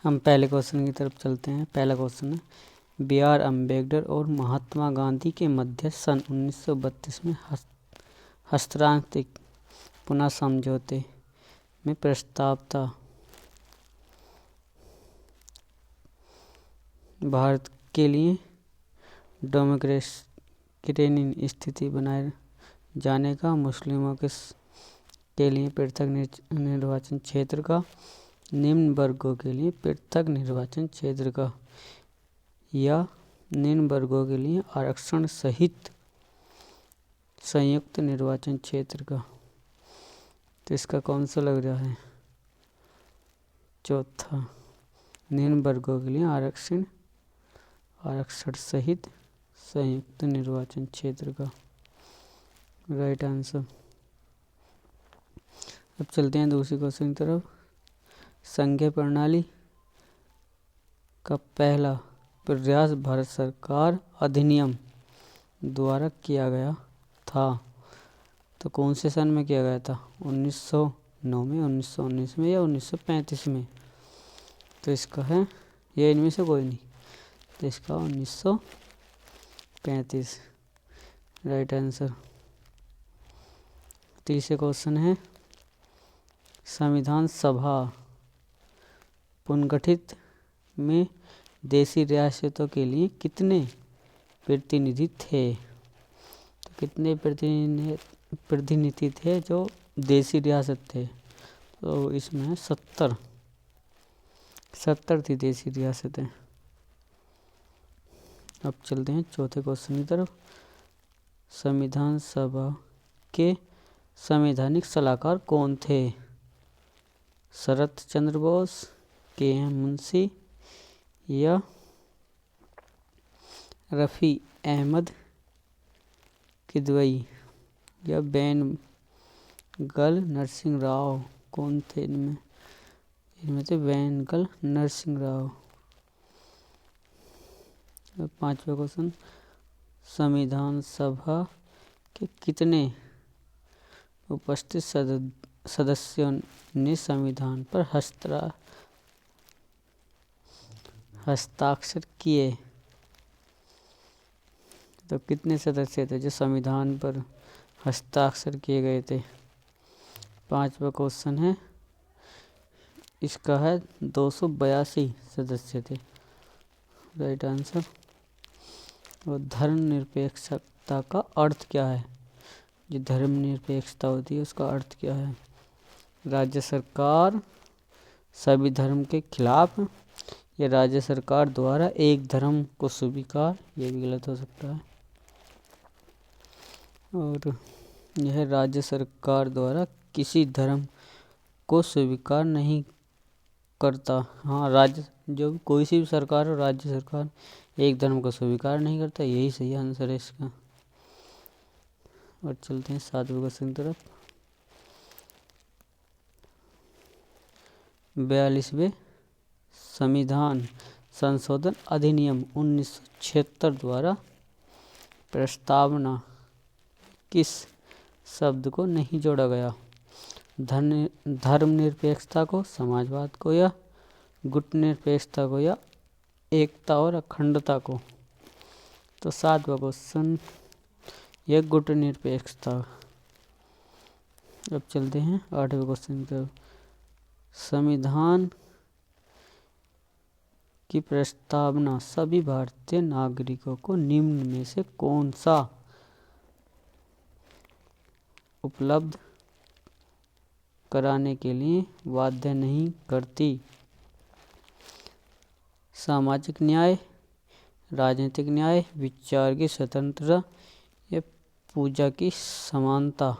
हम पहले क्वेश्चन की तरफ चलते हैं। पहला क्वेश्चन है, B.R. अम्बेडकर और महात्मा गांधी के मध्य सन 1932 में हस्ताक्षरित पुनः समझौते में प्रस्ताव था। भारत के लिए डेमोक्रेटिक स्थिति बनाए जाने का, मुस्लिमों के लिए पृथक निर्वाचन क्षेत्र का, निम्न वर्गों के लिए पृथक निर्वाचन क्षेत्र का या निम्न वर्गों के लिए आरक्षण सहित संयुक्त निर्वाचन क्षेत्र का। तो इसका कौन सा लग रहा है? चौथा, निम्न वर्गों के लिए आरक्षण सहित संयुक्त निर्वाचन क्षेत्र का राइट आंसर। अब चलते हैं दूसरी क्वेश्चन की तरफ। संघीय प्रणाली का पहला प्रयास भारत सरकार अधिनियम द्वारा किया गया था। तो कौन से सन में किया गया था? 1909 में, 1919 में या 1935 में? तो इसका है ये इनमें से कोई नहीं, तो इसका 1935 राइट आंसर। तीसरे क्वेश्चन है, संविधान सभा पुनर्गठित में देशी रियासतों के लिए कितने प्रतिनिधि थे? तो कितने प्रतिनिधि थे जो देशी रियासत थे? तो इसमें है 70 थी देशी रियासतें। अब चलते हैं चौथे क्वेश्चन की तरफ। संविधान सभा के संवैधानिक सलाहकार कौन थे? शरत चंद्र बोस, के.एम. मुंशी या रफ़ी अहमद किदवई या बेनगल नरसिंह राव? कौन थे इनमें? थे बेनगल नरसिंह राव। पांचवा क्वेश्चन, संविधान सभा के कितने उपस्थित सदस्यों ने संविधान पर हस्ताक्षर किए? तो कितने सदस्य थे जो संविधान पर हस्ताक्षर किए गए थे? पांचवा क्वेश्चन है, इसका है 282 सदस्य थे राइट आंसर। और धर्मनिरपेक्षता का अर्थ क्या है? जो धर्मनिरपेक्षता होती है उसका अर्थ क्या है? राज्य सरकार सभी धर्म के खिलाफ या राज्य सरकार द्वारा एक धर्म को स्वीकार, ये भी गलत हो सकता है। और यह राज्य सरकार द्वारा किसी धर्म को स्वीकार नहीं करता। हाँ, राज्य जो कोई सी भी सरकार हो, राज्य सरकार एक धर्म को स्वीकार नहीं करता, यही सही आंसर है इसका। और चलते हैं सातवें क्वेश्चन की तरफ। 42वें संविधान संशोधन अधिनियम 1976 द्वारा प्रस्तावना किस शब्द को नहीं जोड़ा गया? धर्मनिरपेक्षता को, समाजवाद को या गुटनिरपेक्षता को या एकता और अखंडता को? तो सातवां क्वेश्चन, यह गुटनिरपेक्षता। अब चलते हैं आठवें क्वेश्चन की तरफ। संविधान की प्रस्तावना सभी भारतीय नागरिकों को निम्न में से कौन सा उपलब्ध कराने के लिए बाध्य नहीं करती? सामाजिक न्याय, राजनीतिक न्याय, विचार की स्वतंत्रता या पूजा की समानता?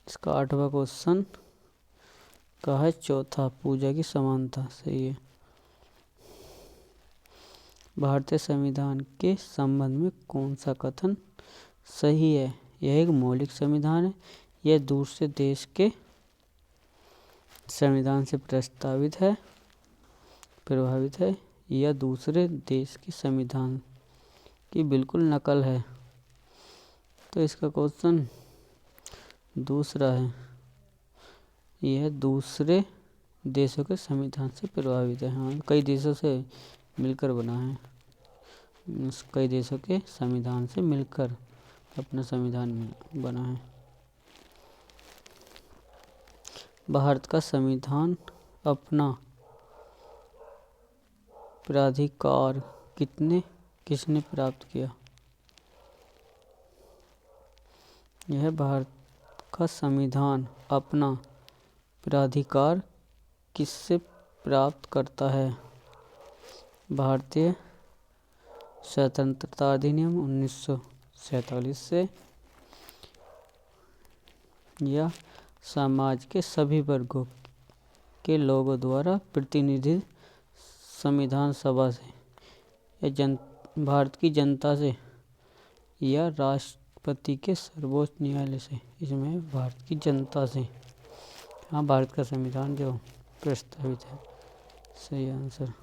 इसका आठवां क्वेश्चन का है चौथा, पूजा की समानता सही है। भारतीय संविधान के संबंध में कौन सा कथन सही है? यह एक मौलिक संविधान है, यह दूसरे देश के संविधान से प्रभावित है या दूसरे देश के संविधान की बिल्कुल नकल है? तो इसका क्वेश्चन दूसरा है, यह दूसरे देशों के संविधान से प्रभावित है। हाँ, कई देशों से मिलकर बना है, कई देशों के संविधान से मिलकर अपना संविधान में बना है। भारत का संविधान अपना प्राधिकार किसने प्राप्त किया? यह भारत का संविधान अपना प्राधिकार किससे प्राप्त करता है? भारतीय स्वतंत्रता अधिनियम 1947 से, या समाज के सभी वर्गों के लोगों द्वारा प्रतिनिधित्व संविधान सभा से, या भारत की जनता से, या राष्ट्रपति के सर्वोच्च न्यायालय से। इसमें भारत की जनता से। हाँ, भारत का संविधान जो प्रस्तावित है, सही आंसर।